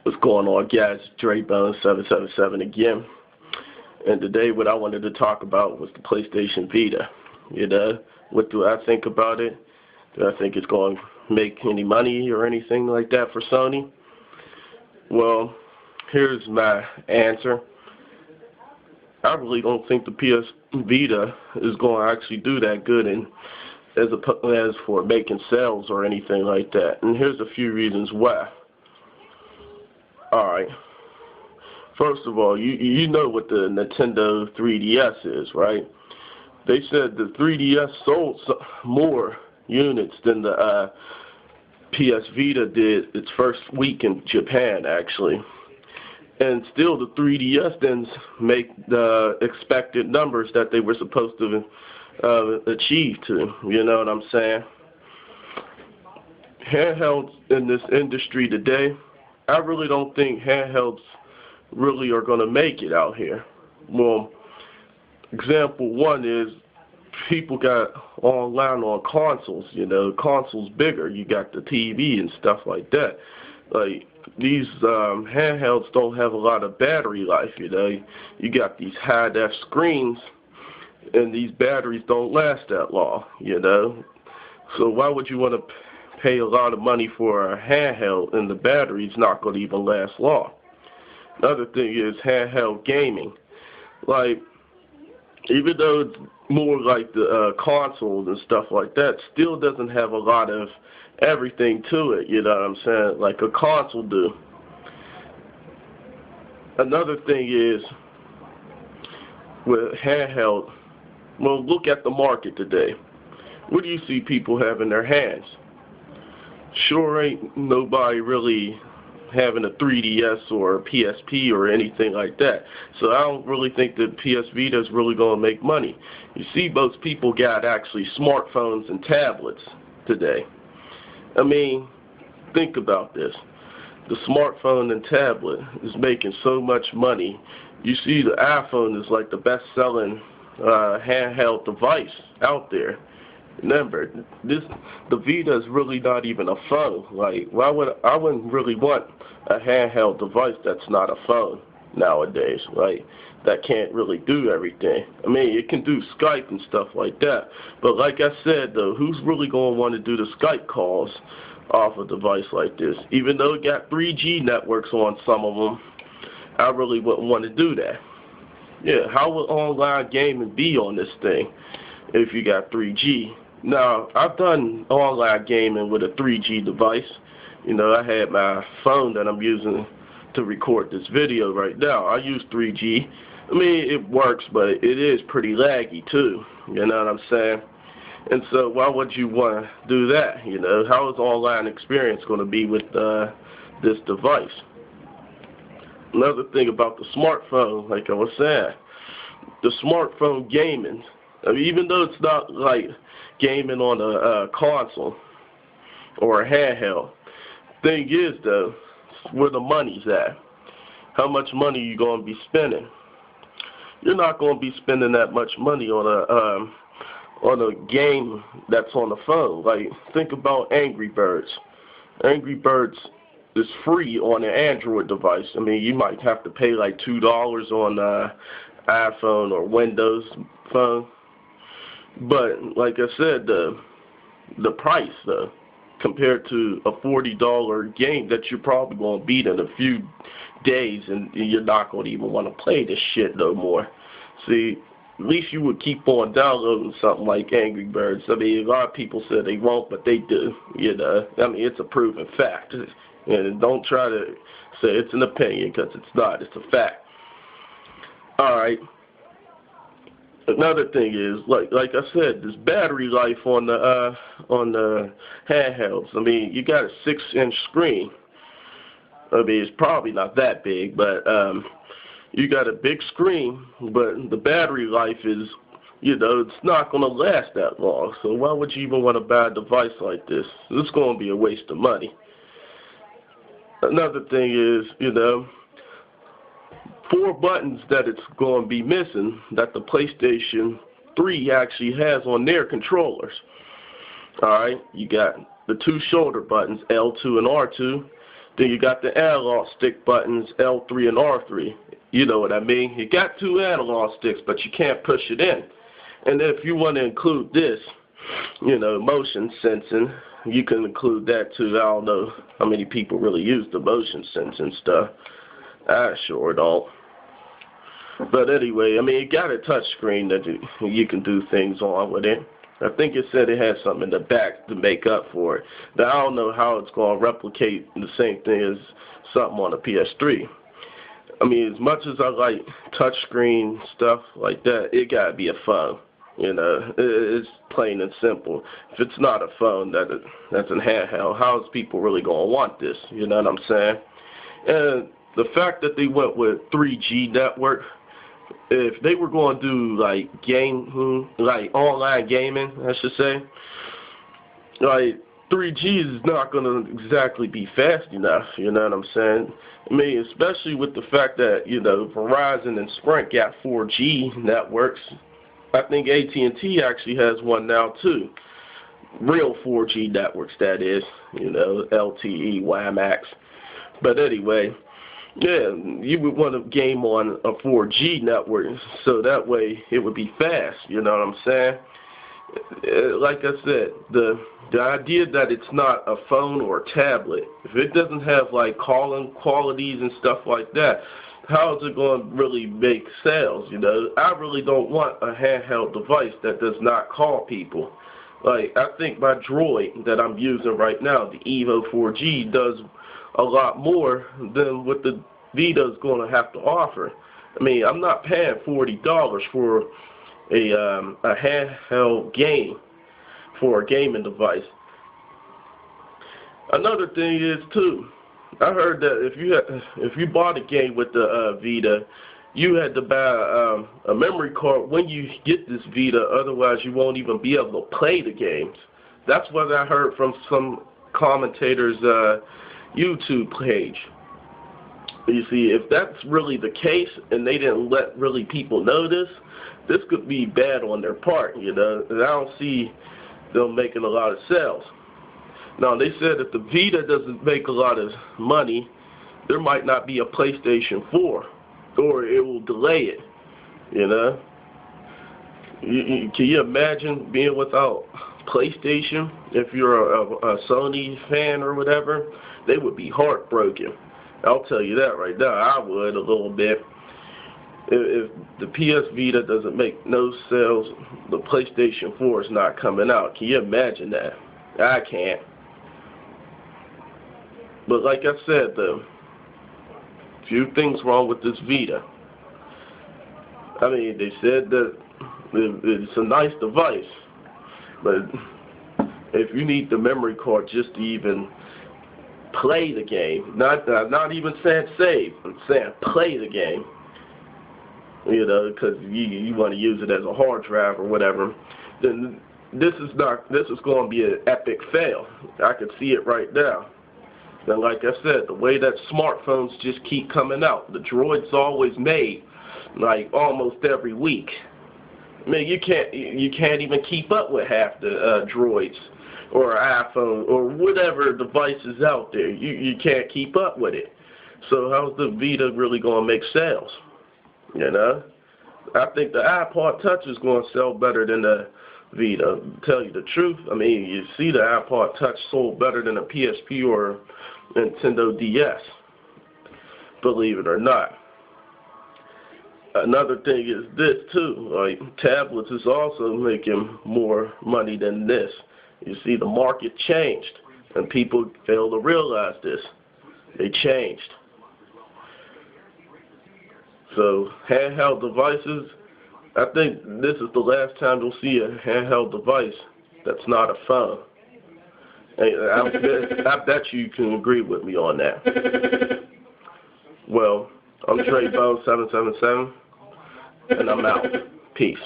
What's going on, guys? Dre Bones 777 again. And today what I wanted to talk about was the PlayStation Vita. What do I think about it? Do I think it's going to make any money or anything like that for Sony? Well, here's my answer. I really don't think the PS Vita is going to actually do that good as for making sales or anything like that. And here's a few reasons why. Alright, first of all, you know what the Nintendo 3DS is, right? They said the 3DS sold more units than the PS Vita did its first week in Japan, actually. And still the 3DS didn't make the expected numbers that they were supposed to achieve to, you know what I'm saying? Handhelds in this industry today, I really don't think handhelds really are going to make it out here. Well, example one is people got online on consoles, consoles bigger. You got the TV and stuff like that. Like, these handhelds don't have a lot of battery life, You got these high-def screens, and these batteries don't last that long, So why would you want to pay a lot of money for a handheld and the battery's not going to even last long? Another thing is handheld gaming. Like, even though it's more like the consoles and stuff like that, still doesn't have a lot of everything to it, you know what I'm saying, like a console do. Another thing is with handheld, well, look at the market today. What do you see people have in their hands? Sure ain't nobody really having a 3DS or a PSP or anything like that. So I don't really think that PS Vita is really going to make money. You see, most people got actually smartphones and tablets today. I mean, think about this. The smartphone and tablet is making so much money. You see, the iPhone is like the best-selling handheld device out there. Remember, the Vita is really not even a phone. Like, I wouldn't really want a handheld device that's not a phone nowadays, right? That can't really do everything. I mean, it can do Skype and stuff like that. But like I said, though, who's really going to want to do the Skype calls off a device like this? Even though it got 3G networks on some of them, I really wouldn't want to do that. Yeah, how would online gaming be on this thing if you got 3G? Now, I've done online gaming with a 3G device. I had my phone that I'm using to record this video right now. I use 3G. I mean, it works, but it is pretty laggy too. You know what I'm saying? And so why would you want to do that? How is online experience going to be with this device? Another thing about the smartphone, like I was saying, the smartphone gaming, I mean, even though it's not like gaming on a console or a handheld, thing is, though, where the money's at. How much money you going to be spending? You're not going to be spending that much money on a game that's on the phone. Like, think about Angry Birds. Angry Birds is free on an Android device. I mean, you might have to pay like $2 on iPhone or Windows phone. But like I said, the price, compared to a $40 game that you're probably going to beat in a few days, and you're not going to even want to play this shit no more. See, at least you would keep on downloading something like Angry Birds. I mean, a lot of people say they won't, but they do. I mean, it's a proven fact. And don't try to say it's an opinion, because it's not. It's a fact. All right. Another thing is, like I said, this battery life on the handhelds. I mean, you got a 6-inch screen. I mean, it's probably not that big, but you got a big screen, but the battery life is, it's not going to last that long. So why would you even want to buy a device like this? It's going to be a waste of money. Another thing is, 4 buttons that it's going to be missing that the PlayStation 3 actually has on their controllers. Alright, you got the 2 shoulder buttons, L2 and R2. Then you got the analog stick buttons, L3 and R3. You know what I mean? You got 2 analog sticks, but you can't push it in. And if you want to include this, you know, motion sensing, you can include that too. I don't know how many people really use the motion sensing stuff. I sure don't. But anyway, I mean, it got a touch screen that you can do things on with it. I think it said it had something in the back to make up for it. Now, I don't know how it's going to replicate the same thing as something on a PS3. I mean, as much as I like touch screen stuff like that, it got to be a phone. You know, it's plain and simple. If it's not a phone that's in handheld, how is people really going to want this? You know what I'm saying? And the fact that they went with 3G network, if they were going to do like online gaming, I should say, like 3G is not going to exactly be fast enough. You know what I'm saying? I mean, especially with the fact that, you know, Verizon and Sprint got 4G networks. I think AT&T actually has one now too. Real 4G networks, that is. You know, LTE, WiMAX. But anyway, yeah, you would want to game on a 4G network, so that way it would be fast, you know what I'm saying? Like I said, the idea that it's not a phone or a tablet, if it doesn't have like calling qualities and stuff like that, how is it going to really make sales, you know? I really don't want a handheld device that does not call people. Like, I think my Droid that I'm using right now, the Evo 4G, does a lot more than what the Vita is going to have to offer. I mean, I'm not paying $40 for a handheld game, for a gaming device. Another thing is too, I heard that if you bought a game with the Vita, you had to buy a memory card when you get this Vita, otherwise you won't even be able to play the games. That's what I heard from some commentators' YouTube page. You see, if that's really the case and they didn't let really people know this could be bad on their part, you know, and I don't see them making a lot of sales. Now, they said if the Vita doesn't make a lot of money, there might not be a PlayStation 4, or it will delay it, you know. Can you imagine being without PlayStation if you're a Sony fan or whatever? They would be heartbroken. I'll tell you that right now. I would a little bit. If the PS Vita doesn't make no sales, the PlayStation 4 is not coming out. Can you imagine that? I can't. But like I said, though, few things wrong with this Vita. I mean, they said that it's a nice device, but if you need the memory card just to even play the game, not even saying save, I'm saying play the game, you know, because you want to use it as a hard drive or whatever, then this is going to be an epic fail. I can see it right now. And like I said, the way that smartphones just keep coming out, the Droid's always made like almost every week. I mean, you can't even keep up with half the Droids or iPhone or whatever device is out there. You can't keep up with it. So how's the Vita really going to make sales? You know, I think the iPod Touch is going to sell better than the Vita. To tell you the truth, I mean, you see the iPod Touch sold better than a PSP or Nintendo DS, believe it or not. Another thing is this too, like tablets is also making more money than this. You see, the market changed, and people fail to realize this. They changed. So handheld devices, I think this is the last time you'll see a handheld device that's not a phone. I bet you can agree with me on that. Well, I'm Dre Bone 777, and I'm out. Peace.